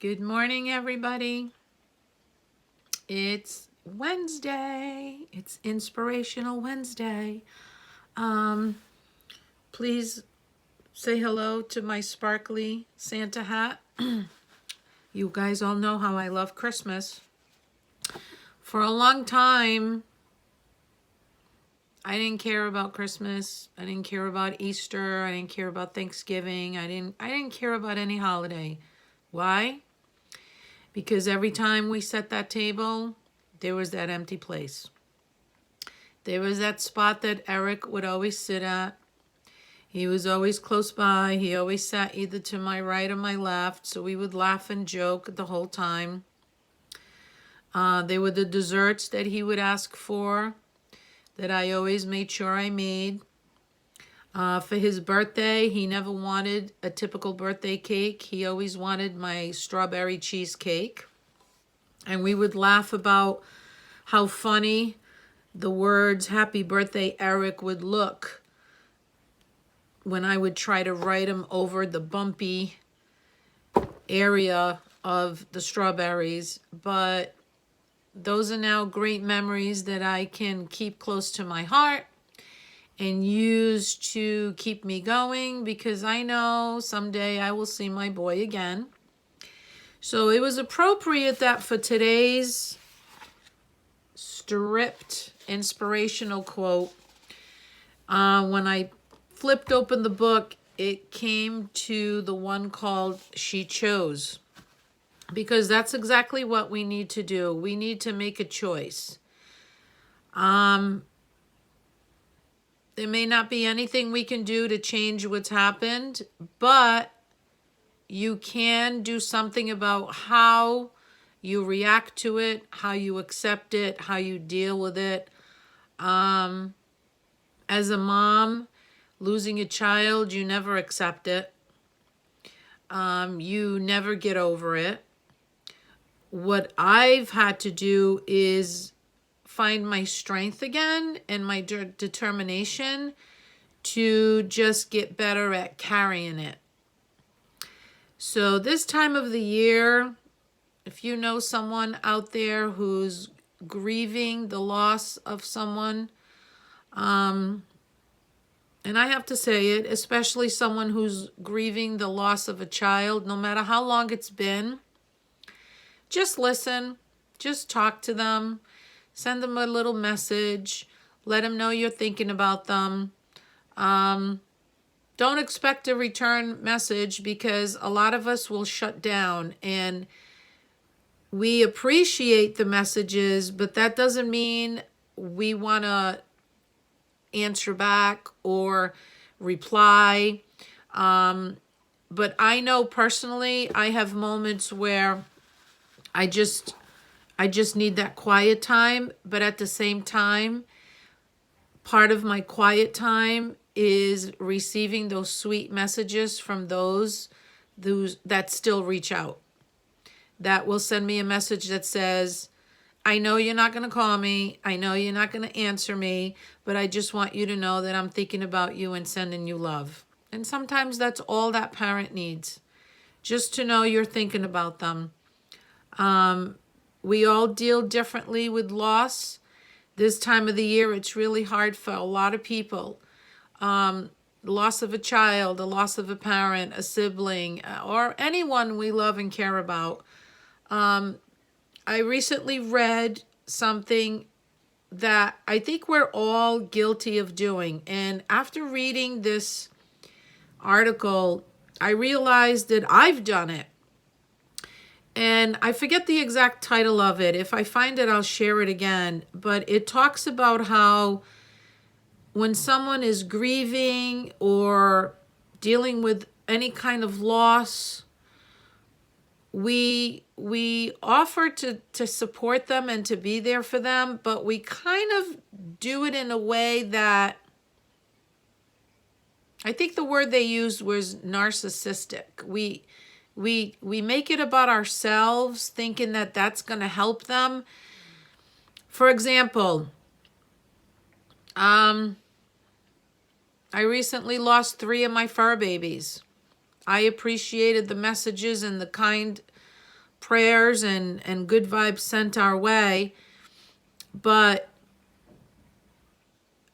Good morning, everybody. It's Wednesday. It's Inspirational Wednesday. Please say hello to my sparkly Santa hat. You guys all know how I love Christmas. For a long time, I didn't care about Christmas. I didn't care about Easter. I didn't care about Thanksgiving. I didn't care about any holiday. Why? Because every time we set that table, there was that empty place. There was that spot that Eric would always sit at. He was always close by. He always sat either to my right or my left, so we would laugh and joke the whole time. There were the desserts that he would ask for that I always made sure I made. For his birthday, he never wanted a typical birthday cake. He always wanted my strawberry cheesecake. And we would laugh about how funny the words "Happy Birthday, Eric" would look when I would try to write them over the bumpy area of the strawberries. But those are now great memories that I can keep close to my heart and use to keep me going, because I know someday I will see my boy again. So it was appropriate that for today's stripped inspirational quote, when I flipped open the book, it came to the one called "She Chose," because that's exactly what we need to do. We need to make a choice. There may not be anything we can do to change what's happened, but you can do something about how you react to it, how you accept it, how you deal with it. As a mom, losing a child, you never accept it. You never get over it. What I've had to do is find my strength again and my determination to just get better at carrying it. So this time of the year, if you know someone out there who's grieving the loss of someone, and I have to say it, especially someone who's grieving the loss of a child, no matter how long it's been, just listen, just talk to them, send them a little message, let them know you're thinking about them. Don't expect a return message, because a lot of us will shut down, and we appreciate the messages, but that doesn't mean we want to answer back or reply. But I know personally, I have moments where I just need that quiet time. But at the same time, part of my quiet time is receiving those sweet messages from those that still reach out, that will send me a message that says, "I know you're not going to call me. I know you're not going to answer me, but I just want you to know that I'm thinking about you and sending you love." And sometimes that's all that parent needs, just to know you're thinking about them. We all deal differently with loss. This time of the year, it's really hard for a lot of people. The loss of a child, the loss of a parent, a sibling, or anyone we love and care about. I recently read something that I think we're all guilty of doing. And after reading this article, I realized that I've done it. And I forget the exact title of it. If I find it, I'll share it again. But it talks about how when someone is grieving or dealing with any kind of loss, we offer to support them and to be there for them, but we kind of do it in a way that, I think the word they used was narcissistic. We make it about ourselves, thinking that that's going to help them. For example, I recently lost 3 of my fur babies. I appreciated the messages and the kind prayers and good vibes sent our way, but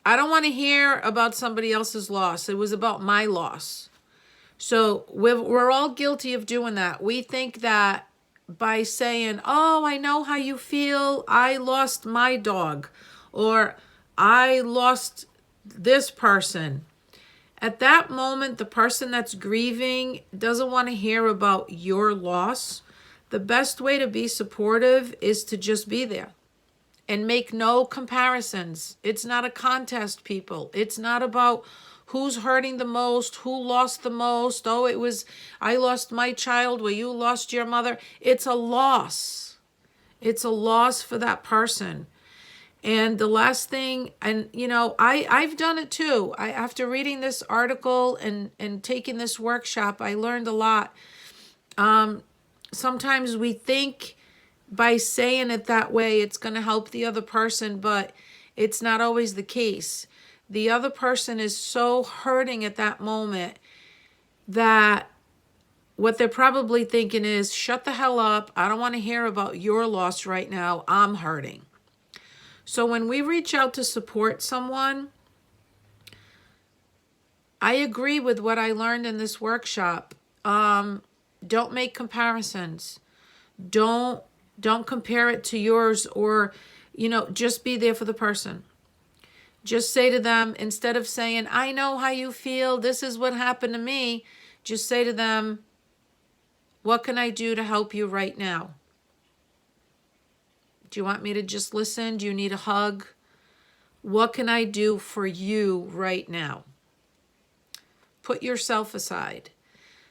I don't want to hear about somebody else's loss. It was about my loss. So we're all guilty of doing that. We think that by saying, oh, I know how you feel. I lost my dog, or I lost this person. At that moment, the person that's grieving doesn't want to hear about your loss. The best way to be supportive is to just be there and make no comparisons. It's not a contest, people. It's not about who's hurting the most, who lost the most. Oh, it was, I lost my child, well, you lost your mother. It's a loss. It's a loss for that person. And the last thing, and you know, I've done it too. After reading this article and taking this workshop, I learned a lot. Sometimes we think by saying it that way, it's going to help the other person, but it's not always the case. The other person is so hurting at that moment that what they're probably thinking is, shut the hell up. I don't want to hear about your loss right now. I'm hurting. So when we reach out to support someone, I agree with what I learned in this workshop. Don't make comparisons. Don't compare it to yours, or, you know, just be there for the person. Just say to them, instead of saying, I know how you feel, this is what happened to me, just say to them, what can I do to help you right now? Do you want me to just listen? Do you need a hug? What can I do for you right now? Put yourself aside.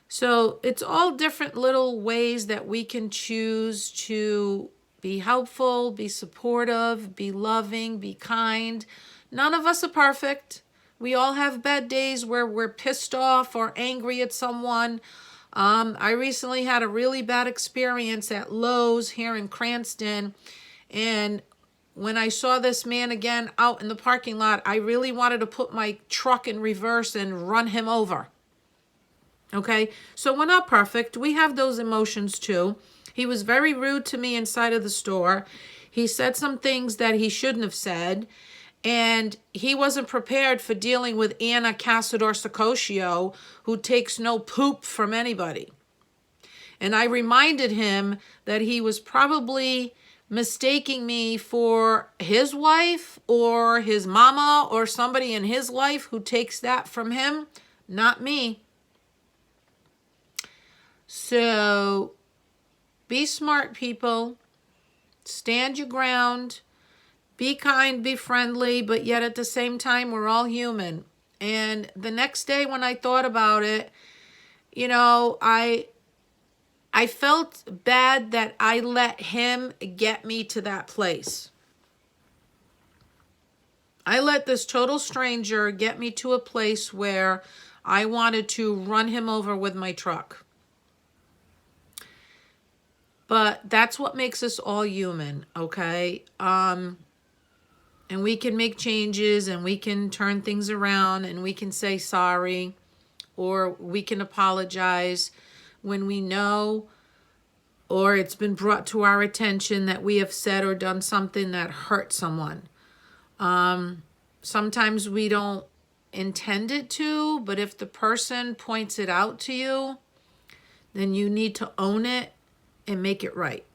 So it's all different little ways that we can choose to be helpful, be supportive, be loving, be kind. None of us are perfect. We all have bad days where we're pissed off or angry at someone. I recently had a really bad experience at Lowe's here in Cranston. And when I saw this man again out in the parking lot, I really wanted to put my truck in reverse and run him over. Okay, so we're not perfect. We have those emotions too. He was very rude to me inside of the store. He said some things that he shouldn't have said. And he wasn't prepared for dealing with Anna Casador-Sacosio, who takes no poop from anybody. And I reminded him that he was probably mistaking me for his wife or his mama or somebody in his life who takes that from him, not me. So be smart, people. Stand your ground. Be kind, be friendly, but yet at the same time, we're all human. And the next day when I thought about it, you know, I felt bad that I let him get me to that place. I let this total stranger get me to a place where I wanted to run him over with my truck. But that's what makes us all human, okay? And we can make changes, and we can turn things around, and we can say sorry, or we can apologize when we know, or it's been brought to our attention that we have said or done something that hurt someone. Sometimes we don't intend it to, but if the person points it out to you, then you need to own it and make it right.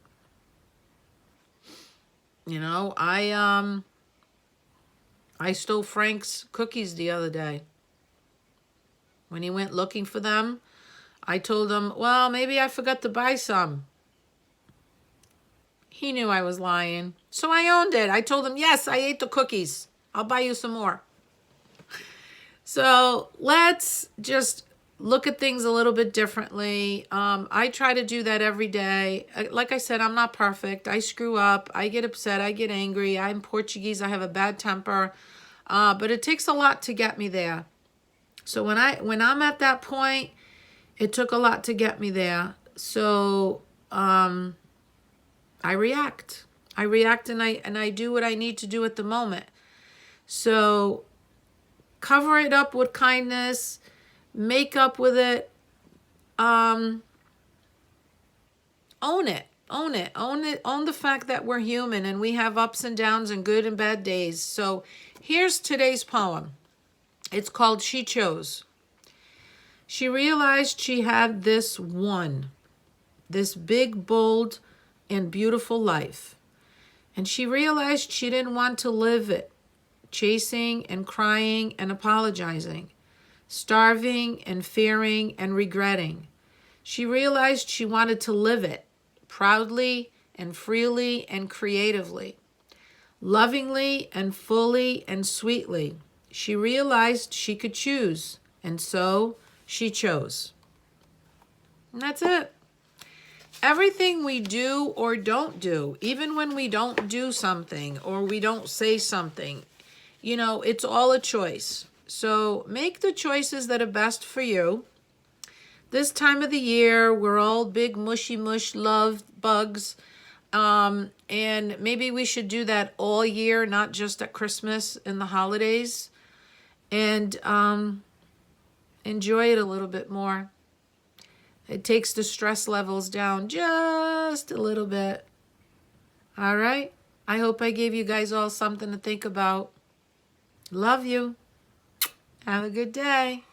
You know, I stole Frank's cookies the other day. When he went looking for them, I told him, well, maybe I forgot to buy some. He knew I was lying. So I owned it. I told him, yes, I ate the cookies. I'll buy you some more. So let's just look at things a little bit differently. I try to do that every day. Like I said, I'm not perfect. I screw up. I get upset. I get angry. I'm Portuguese. I have a bad temper. But it takes a lot to get me there. So when I'm at that point, it took a lot to get me there. So I react. I react and I do what I need to do at the moment. So cover it up with kindness. Make up with it. Own it. Own it. Own it. Own the fact that we're human and we have ups and downs and good and bad days. So here's today's poem. It's called She Chose. She realized she had this big, bold, and beautiful life. And she realized she didn't want to live it, chasing and crying and apologizing, starving and fearing and regretting. She realized she wanted to live it proudly and freely and creatively, lovingly and fully and sweetly. She realized she could choose, and so she chose. And that's it. Everything we do or don't do, even when we don't do something or we don't say something, it's all a choice. So make the choices that are best for you. This time of the year, we're all big mushy mush love bugs. And maybe we should do that all year, not just at Christmas and the holidays. And enjoy it a little bit more. It takes the stress levels down just a little bit. All right? I hope I gave you guys all something to think about. Love you. Have a good day.